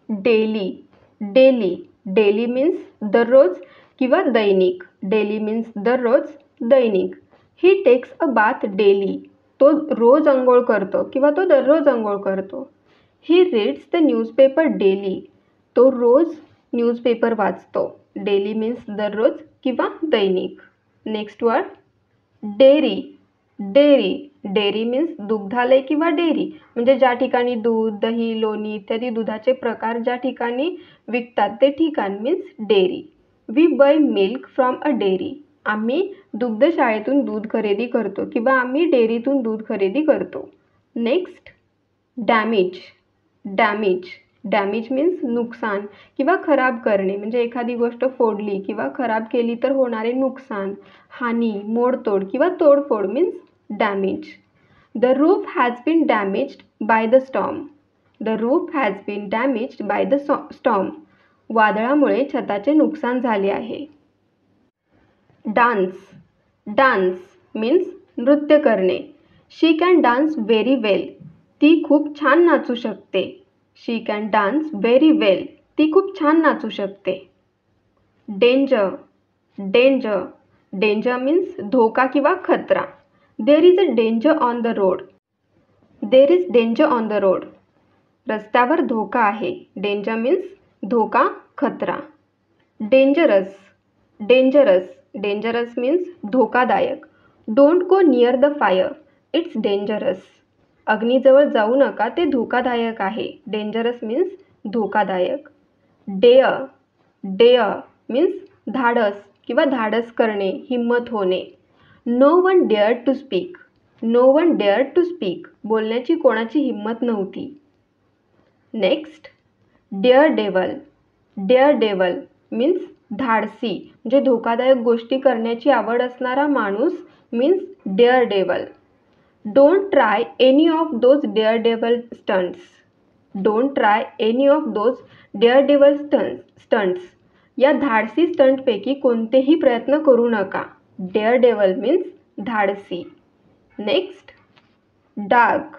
Daily. Daily. Daily means दररोज किंवा दैनिक. Daily means दररोज, दैनिक. ही टेक्स अ बाथ डेली. तो रोज अंघोळ करतो किंवा तो दररोज अंघोळ करतो. He reads the newspaper daily. तो रोज न्यूजपेपर वाचतो. डेली मीन्स दररोज किंवा दैनिक. Next word dairy. Dairy. Dairy means दुग्धालय किंवा डेअरी म्हणजे ज्या ठिकाणी दूध, दही, लोणी इत्यादी दुधाचे प्रकार ज्या ठिकाणी विकतात ते ठिकाण means dairy. We buy milk from a dairy. आम्ही दुग्धशाळेतून दूध खरेदी करतो किंवा आम्ही डेअरीतून दूध खरेदी करतो. Next damage. Damage. Damage means नुकसान किंवा खराब करणे म्हणजे एखादी गोष्ट फोडली किंवा खराब केली तर होणारे नुकसान, हानी, मोडतोड किंवा तोडफोड means damage. The roof has been damaged by the storm. The roof has been damaged by the storm. वादळामुळे छताचे नुकसान झाले आहे. डान्स. डान्स मीन्स नृत्य करणे. शी कॅन डान्स व्हेरी वेल. ती खूप छान नाचू शकते. शी कॅन डान्स व्हेरी वेल. ती खूप छान नाचू शकते. डेंजर. डेंजर. डेंजर मीन्स धोका किंवा खतरा. There is a danger on the road. There is danger on the road. रस्त्यावर धोका आहे. डेंजर मीन्स धोका, खतरा. डेंजरस. डेंजरस. डेंजरस मीन्स धोकादायक. Don't go near the fire. It's dangerous. अग्नीजवळ जाऊ नका, ते धोकादायक आहे. डेंजरस मीन्स धोकादायक. डेअर. डेअर मीन्स धाडस किंवा धाडस करणे, हिम्मत होणे. No one dare to speak. No one dare to speak. बोलण्याची कोणाची हिम्मत नव्हती. Next dare डेव्हल. Dare devil means धाडसी म्हणजे धोकादायक गोष्टी करण्याची आवड असणारा माणूस means dare devil. Don't try any of those dare devil stunts. Don't try any of those dare devil stunts. या धाडसी स्टंटपैकी कोणतेही प्रयत्न करू नका. डेअर डेव्हल मीन्स धाडसी. Next dark.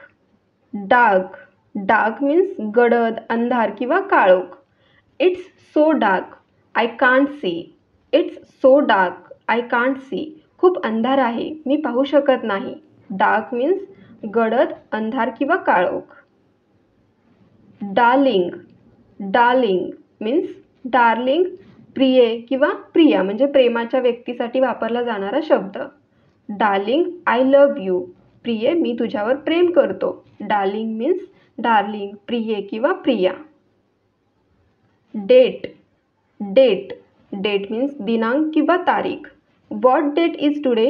Dark. Dark means गडद, अंधार किंवा काळोख. It's so dark I can't see. It's so dark I can't see. खूप अंधार आहे, मी पाहू शकत नाही. डार्क मीन्स गडद, अंधार किंवा काळोख. डार्लिंग. डार्लिंग मीन्स डार्लिंग, प्रिये किंवा प्रिया म्हणजे प्रेमाच्या व्यक्तीसाठी वापरला जाणारा शब्द. Darling I love you. प्रिये मी तुझ्यावर प्रेम करतो. डार्लिंग मीन्स डार्लिंग, प्रिये किंवा प्रिया. डेट. डेट. डेट मीन्स दिनांक किंवा तारीख. What date is today.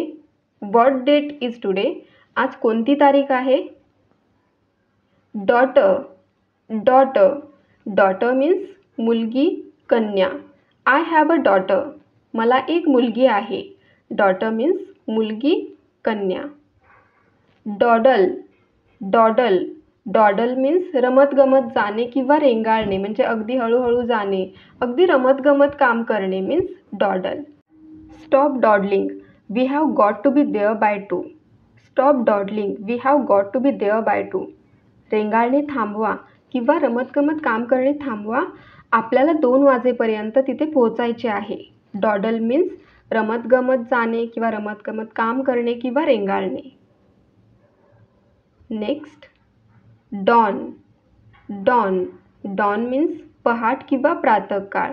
What date is today. आज कोणती तारीख आहे. डॉटर. डॉटर. डॉटर मीन्स मुलगी, कन्या. I have a daughter. मला एक मुलगी आहे. डॉटर मीन्स मुलगी, कन्या. डॉडल. डॉडल. डॉडल मीन्स रमतगमत जाणे किंवा रेंगाळणे म्हणजे अगदी हळूहळू जाणे, अगदी रमतगमत काम करणे means dawdle. Stop dawdling. We have got to be there by 2. Stop dawdling. We have got to be there by 2. रेंगाळणे थांबवा किंवा रमतगमत काम करणे थांबवा. आपल्याला 2 वाजेपर्यंत तिथे पोहोचायचे आहे. डॉडल मीन्स रमतगमत जाणे किंवा रमतगमत काम करणे किंवा रेंगाळणे. Next dawn. Dawn. Dawn means पहाट किंवा प्रातःकाळ.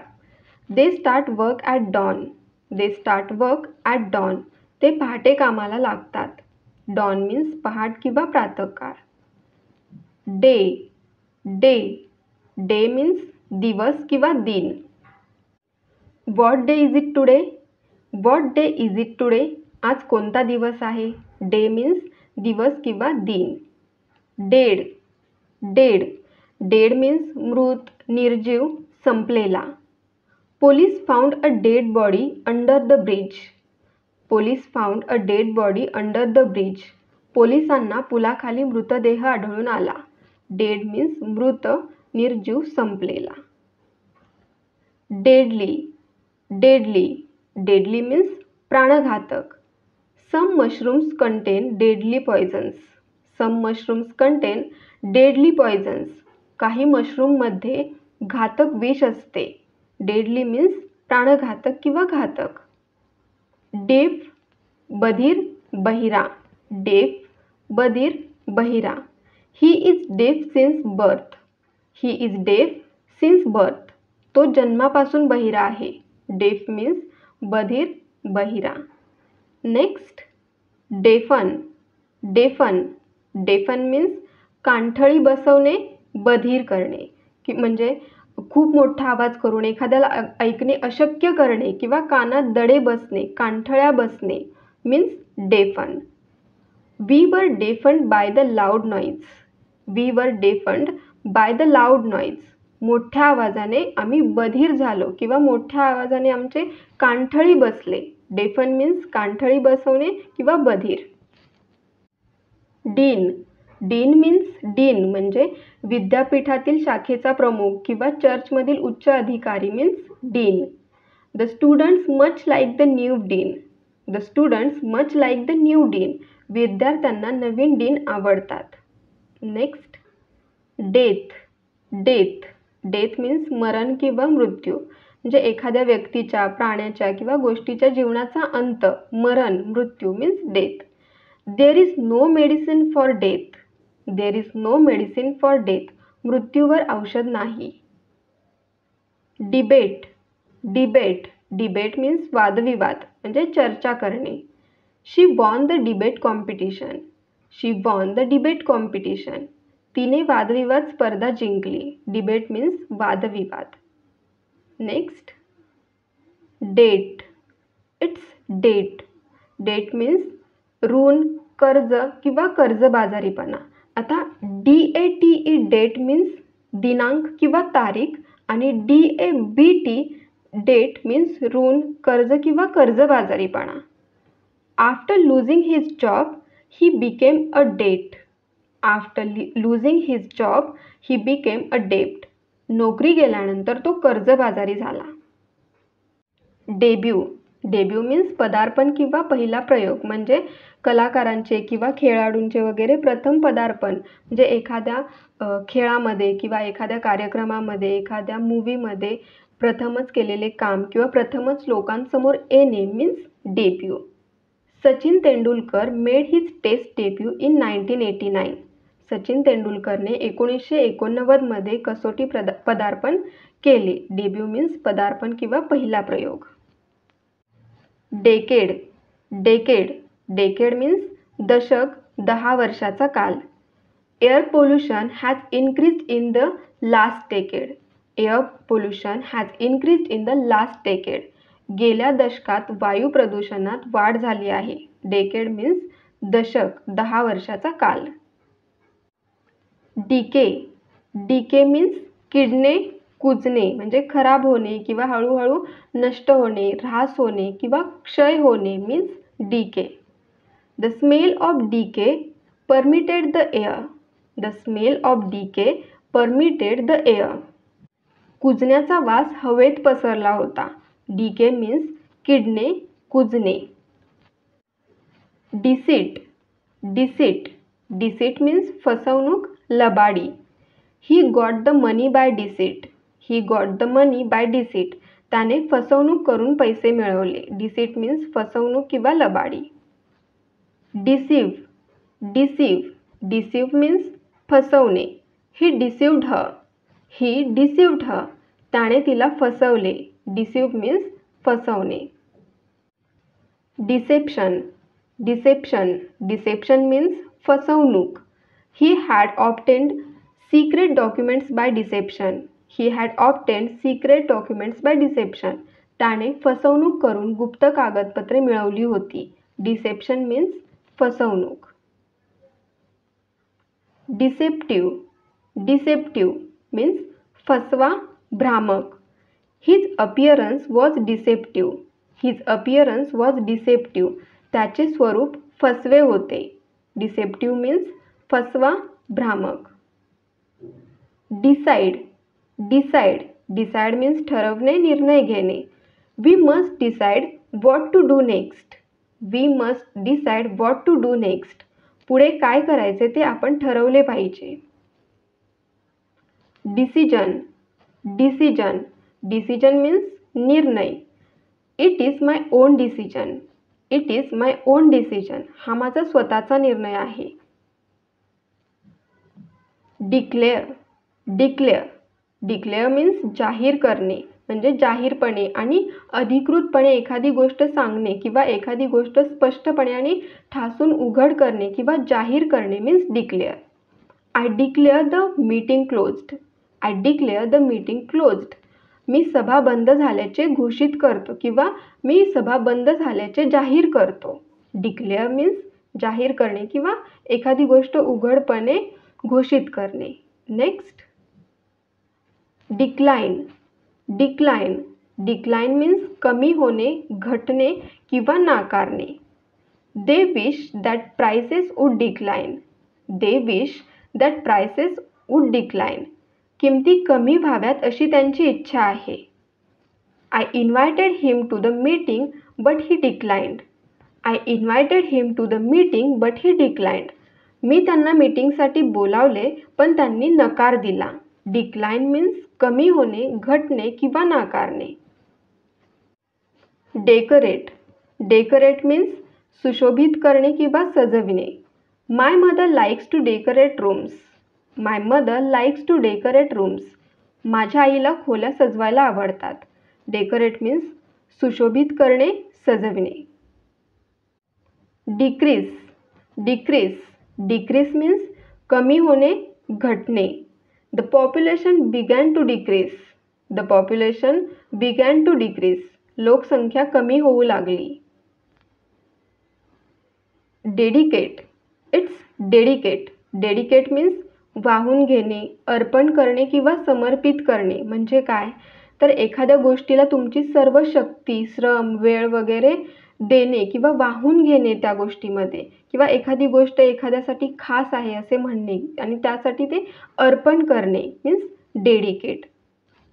They start work at dawn. They start work at dawn. ते पहाटे कामाला लागतात. डॉन मीन्स पहाट किंवा प्रातःकाळ. डे. डे. डे मीन्स दिवस किंवा दिन. What day is it today. What day is it today. आज कोणता दिवस आहे. डे मीन्स दिवस किंवा दिन. डेड. डेड. डेड मीन्स मृत, निर्जीव, संपलेला. Police found a dead body under the bridge. Police found a dead body under the bridge. पोलिसांना पुलाखाली मृतदेह आढळून आला. डेड मीन्स मृत, निर्जीव, संपलेला. डेडली. डेडली. डेडली मीन्स प्राणघातक. सम मशरूम्स कंटेन डेडली पॉयझन्स. सम मशरूम्स कंटेन डेडली पॉयझन्स. काही मशरूममध्ये घातक विष असते. डेडली मीन्स प्राणघातक किंवा घातक. डेफ, बधीर, बहिरा. डेफ, बधीर, बहिरा. ही इज डेफ सिन्स बर्थ. ही इज डेफ सिन्स बर्थ. तो जन्मापासून बहिरा आहे. डेफ मीन्स बधीर, बहिरा. नेक्स्ट, डेफन. डेफन. डेफन मीन्स कानठळी बसवणे, बधीर करणे की म्हणजे खूप मोठा आवाज करून एखाद्याला ऐकणे अशक्य करणे किंवा कानात दडे बसणे, कानठळ्या बसणे means deafen. We were deafened by the loud noise. We were deafened by the loud noise. मोठ्या आवाजाने आम्ही बधीर झालो किंवा मोठ्या आवाजाने आमचे कानठळी बसले. डेफन मीन्स कानठळी बसवणे किंवा बधीर. डीन. डीन मीन्स डीन म्हणजे विद्यापीठातील शाखेचा प्रमुख किंवा चर्चमधील उच्च अधिकारी means dean. The students much like the new dean. The students much like the new dean. विद्यार्थ्यांना नवीन डीन आवडतात. Next, death. Death. Death means मरण किंवा मृत्यू म्हणजे एखाद्या व्यक्तीच्या, प्राण्याच्या किंवा गोष्टीच्या जीवनाचा अंत. मरण, मृत्यू means death. There is no medicine for death. There is no medicine for death. मृत्यूवर औषध नाही. डिबेट. डिबेट. डिबेट मीन्स वादविवाद म्हणजे चर्चा करणे. She won the debate competition. She won the debate competition. तिने वादविवाद स्पर्धा जिंकली. डिबेट मीन्स वादविवाद. Next, debt. It's debt. Date means ऋण, कर्ज किंवा कर्जबाजारीपणा. आता DATE डेट मीन्स दिनांक किंवा तारीख आणि DABT डेट मीन्स ऋण, कर्ज किंवा कर्जबाजारीपणा. After losing his job he became a debt. After losing his job he became a debt. नोकरी गेल्यानंतर तो कर्जबाजारी झाला. डेब्यू. डेब्यू मीन्स पदार्पण किंवा पहिला प्रयोग म्हणजे कलाकारांचे किंवा खेळाडूंचे वगैरे प्रथम पदार्पण म्हणजे एखाद्या खेळामध्ये किंवा एखाद्या कार्यक्रमामध्ये, एखाद्या मूवीमध्ये प्रथमच केलेले काम किंवा प्रथमच लोकांसमोर येणे means debut. Sachin Tendulkar made his test debut in 1989. Sachin तेंडुलकरने 1989 मध्ये कसोटी पदार्पण केले. डेब्यू मीन्स पदार्पण किंवा पहिला प्रयोग. डेकेड. डेकेड. डेकेड मीन्स दशक, 10 वर्षाचा काल. Air pollution has increased in the last decade. Air pollution has increased in the last decade. गेल्या दशकात वायू प्रदूषणात वाढ झाली आहे. डेकेड मीन्स दशक, 10 वर्षाचा काल. डिके. डिके मीन्स किडणे, कुजणे म्हणजे खराब होणे किंवा हळूहळू नष्ट होणे, ऱ्हास होणे किंवा क्षय होणे means decay. The smell of decay permeated the air. The smell of decay permeated the air. कुजण्याचा वास हवेत पसरला होता. डिके मीन्स किडणे, कुजणे. डिसीट. डिसीट. डिसीट मीन्स फसवणूक, लबाडी. He got the money by deceit. He got the money by deceit. त्याने फसवणूक करून पैसे मिळवले. डिसीट मीन्स फसवणूक किंवा लबाडी. डिसीव. डिसीव. डिसीव मीन्स फसवणे. He deceived her. He deceived her. त्याने तिला फसवले. डिसीव मीन्स फसवणे. डिसेप्शन. डिसेप्शन. डिसेप्शन मीन्स फसवणूक. He had obtained secret documents by deception. He had obtained secret documents by deception. त्याने फसवणूक करून गुप्त कागदपत्रे मिळवली होती. डिसेप्शन मीन्स फसवणूक. डिसेप्टिव्ह. डिसेप्टिव्ह मीन्स फसवा, भ्रामक. His appearance was deceptive. His appearance was deceptive. त्याचे स्वरूप फसवे होते. डिसेप्टिव्ह मीन्स फसवा, भ्रामक. डिसाइड. डिसाइड. डिसाइड मीन्स ठरवणे, निर्णय घेणे. We must decide what to do next. We must decide what to do next. पुढे काय करायचे ते आपण ठरवले पाहिजे. डिसिजन. डिसिजन. डिसिजन मीन्स निर्णय. It is my own decision. It is my own decision. हा माझा स्वतःचा निर्णय आहे. डिक्लेअर. डिक्लेअर. डिक्लेअर मीन्स जाहीर करणे, म्हणजे जाहीरपणे आणि अधिकृतपणे एखादी गोष्ट सांगणे किंवा एखादी गोष्ट स्पष्टपणे आणि ठासून उघड करणे किंवा जाहीर करणे means declare. I declare the meeting closed. I declare the meeting closed. मी सभा बंद झाल्याचे घोषित करतो किंवा मी सभा बंद झाल्याचे जाहीर करतो. डिक्लेअर मीन्स जाहीर करणे किंवा एखादी गोष्ट उघडपणे घोषित करणे. Next, decline. Decline. Decline means कमी होणे, घटणे किंवा नाकारणे. They wish that prices would decline. They wish that prices would decline. किमती कमी व्हाव्यात अशी त्यांची इच्छा आहे. I invited him to the meeting but he declined. I invited him to the meeting but he declined. मी त्यांना मीटिंगसाठी बोलावले पण त्यांनी नकार दिला. डिक्लाइन मीन्स कमी होणे, घटणे किंवा नाकारणे. डेकोरेट. डेकोरेट मीन्स सुशोभित करणे किंवा सजविणे. My mother likes to decorate rooms. My mother likes to decorate rooms. माझ्या आईला खोल्या सजवायला आवडतात. डेकोरेट मीन्स सुशोभित करणे, सजविणे. डिक्रीज. डिक्रीज. डिक्रीज मीन्स कमी होणे, घटणे. The population began to decrease. The population began to decrease. लोकसंख्या कमी होऊ लागली. Dedicate. It's dedicate. Dedicate means वाहून घेणे, अर्पण करणे किंवा समर्पित करणे. म्हणजे काय, तर एखाद्या गोष्टीला तुमची सर्व शक्ती, श्रम, वेळ वगैरे देणे किंवा वाहून घेणे त्या गोष्टीमध्ये, किंवा एखादी गोष्ट एखाद्यासाठी खास आहे असे म्हणणे आणि त्यासाठी ते अर्पण करणे means dedicate.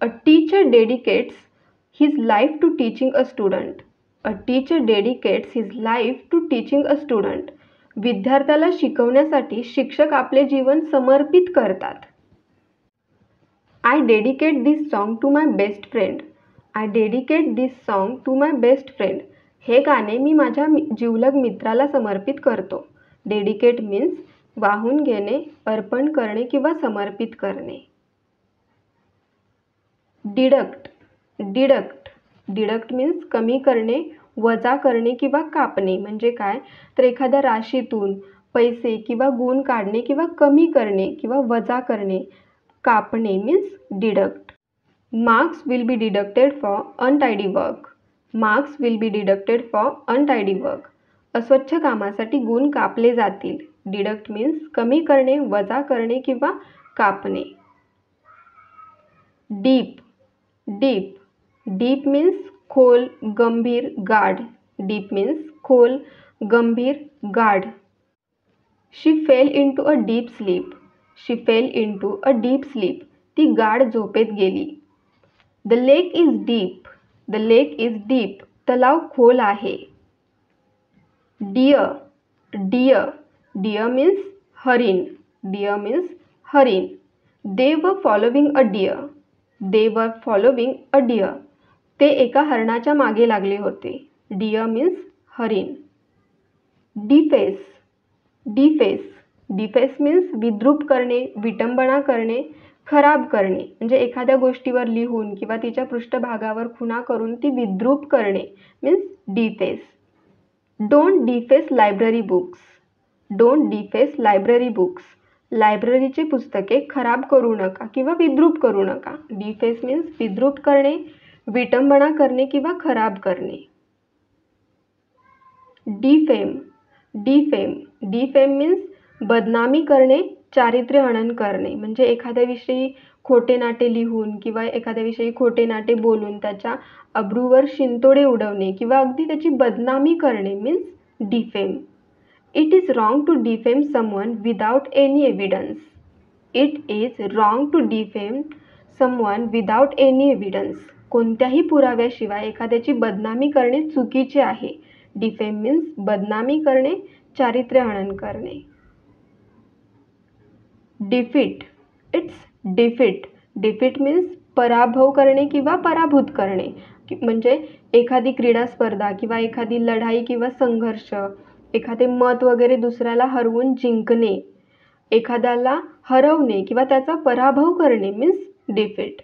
A teacher dedicates his life to teaching a student. A teacher dedicates his life to teaching a student. विद्यार्थ्याला शिकवण्यासाठी शिक्षक आपले जीवन समर्पित करतात. I dedicate this song to my best friend. I dedicate this song to my best friend. हे गाणे मी माझ्या जिवलग मित्राला समर्पित करतो. डेडिकेट मीन्स वाहून घेणे, अर्पण करणे किंवा समर्पित करणे. डिडक्ट. डिडक्ट. डिडक्ट मीन्स कमी करणे, वजा करणे किंवा कापणे. म्हणजे काय, तर एखाद्या राशीतून पैसे किंवा गुण काढणे किंवा कमी करणे किंवा वजा करणे, कापणे means deduct. Marks will be deducted for untidy work. Marks will be deducted for untidy work. अस्वच्छ कामासाठी गुण कापले जातील. डिडक्ट मीन्स कमी करणे, वजा करणे किंवा कापणे. डीप. डीप. डीप मीन्स खोल, गंभीर, गाढ. डीप मीन्स खोल, गंभीर, गाढ. She fell into a deep sleep. She fell into a deep sleep. ती गाढ झोपेत गेली. The lake is deep. The lake is deep. तलाव खोल आहे. डिअर. डिअर. डिअर मीन्स हरिण. डिअर मीन्स हरिण. दे वर फॉलोविंग अ डिअर. दे वर फॉलोविंग अ डिअर. ते एका हरणाच्या मागे लागले होते. डिअर मीन्स हरिण. डिफेस. डिफेस. डिफेस मीन्स विद्रूप करणे, विटंबना करणे, खराब करणे. म्हणजे एखाद्या गोष्टीवर लिहून किंवा तिच्या पृष्ठभागावर खुणा करून ती विद्रूप करणे means deface. Don't deface library books. Don't deface library books. लायब्ररीची पुस्तके खराब करू नका किंवा विद्रूप करू नका. डिफेस मीन्स विद्रूप करणे, विटंबना करणे किंवा खराब करणे. डिफेम. डिफेम. डिफेम मीन्स बदनामी करणे, चारित्र्य हनन करणे. म्हणजे एखाद्याविषयी खोटे नाटे लिहून किंवा एखाद्याविषयी खोटे नाटे बोलून त्याच्या अब्रूवर शिंतोडे उडवणे किंवा अगदी त्याची बदनामी करणे means defame. It is wrong to defame someone without any evidence. It is wrong to defame someone without any evidence. कोणत्याही पुराव्याशिवाय एखाद्याची बदनामी करणे चुकीचे आहे. डिफेम मीन्स बदनामी करणे, चारित्र्य हनन करणे. Defeat. It's defeat. Defeat means पराभव करणे किंवा पराभूत करणे म्हणजे एखादी क्रीडा स्पर्धा किंवा एखादी लढाई किंवा संघर्ष, एखादे मत वगैरे दुसऱ्याला हरवून जिंकणे, एखाद्याला हरवणे किंवा त्याचा पराभव करणे means defeat.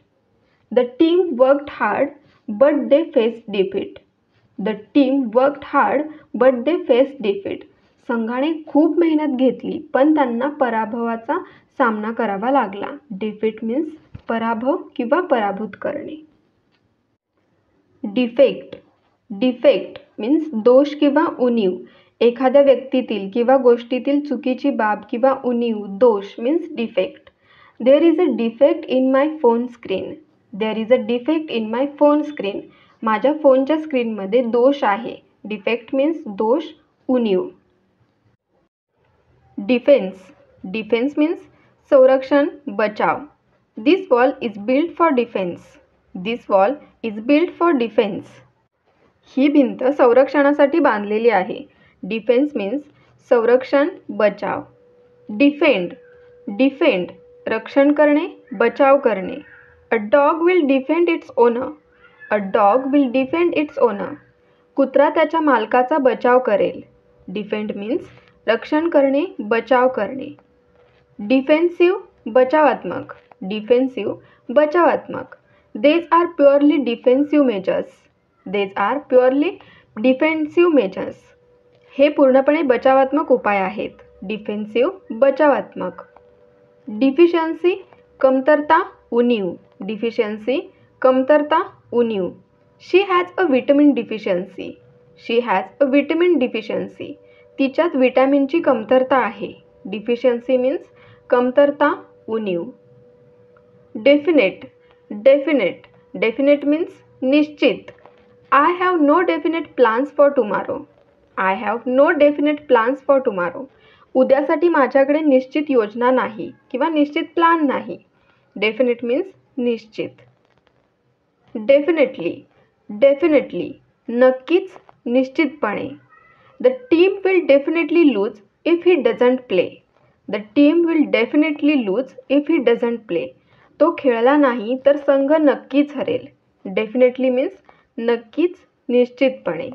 The team worked hard but they faced defeat. The team worked hard but they faced defeat. संघाने खूप मेहनत घेतली पण त्यांना पराभवाचा सामना करावा लागला. डिफीट मीन्स पराभव किंवा पराभूत करणे. डिफेक्ट. डिफेक्ट मीन्स दोष किंवा उणीव. एखाद्या व्यक्तीतील किंवा गोष्टीतील चुकीची बाब किंवा उणीव, दोष means defect. There is a defect in my phone screen. There is a defect in my phone screen. माझ्या फोनच्या स्क्रीनमध्ये दोष आहे. डिफेक्ट मीन्स दोष, उणीव. डिफेन्स. डिफेन्स मीन्स संरक्षण, बचाव. This wall is build for defence. This wall is build for defence. ही भिंत संरक्षणासाठी बांधलेली आहे. डिफेन्स मीन्स संरक्षण, बचाव. डिफेंड. डिफेंड रक्षण करणे, बचाव करणे. A dog will defend its owner. A dog will defend its owner. कुत्रा त्याच्या मालकाचा बचाव करेल. डिफेंड मीन्स रक्षण करणे, बचाव करणे. डिफेन्सिव्ह बचावात्मक. डिफेन्सिव्ह बचावात्मक. These are purely defensive measures. These are purely defensive measures. हे पूर्णपणे बचावात्मक उपाय आहेत. डिफेन्सिव्ह बचावात्मक. डिफिशियन्सी कमतरता, उणीव. डिफिशियन्सी कमतरता, उणीव. She has a vitamin deficiency. She has a vitamin deficiency. तिच्यात विटॅमिनची कमतरता आहे. डिफिशियन्सी मीन्स कमतरता, उणीव. डेफिनेट. डेफिनेट. डेफिनेट मीन्स निश्चित. I have no definite plans for tomorrow. I have no definite plans for tomorrow. उद्यासाठी माझ्याकडे निश्चित योजना नाही किंवा निश्चित प्लान नाही. डेफिनेट मीन्स निश्चित. डेफिनेटली. डेफिनेटली नक्कीच, निश्चितपणे. The team will definitely lose if he doesn't play. The team will definitely lose if he doesn't play. तो खेळला नाही तर संघ नक्कीच हरेल. डेफिनेटली मीन्स नक्कीच, निश्चितपणे.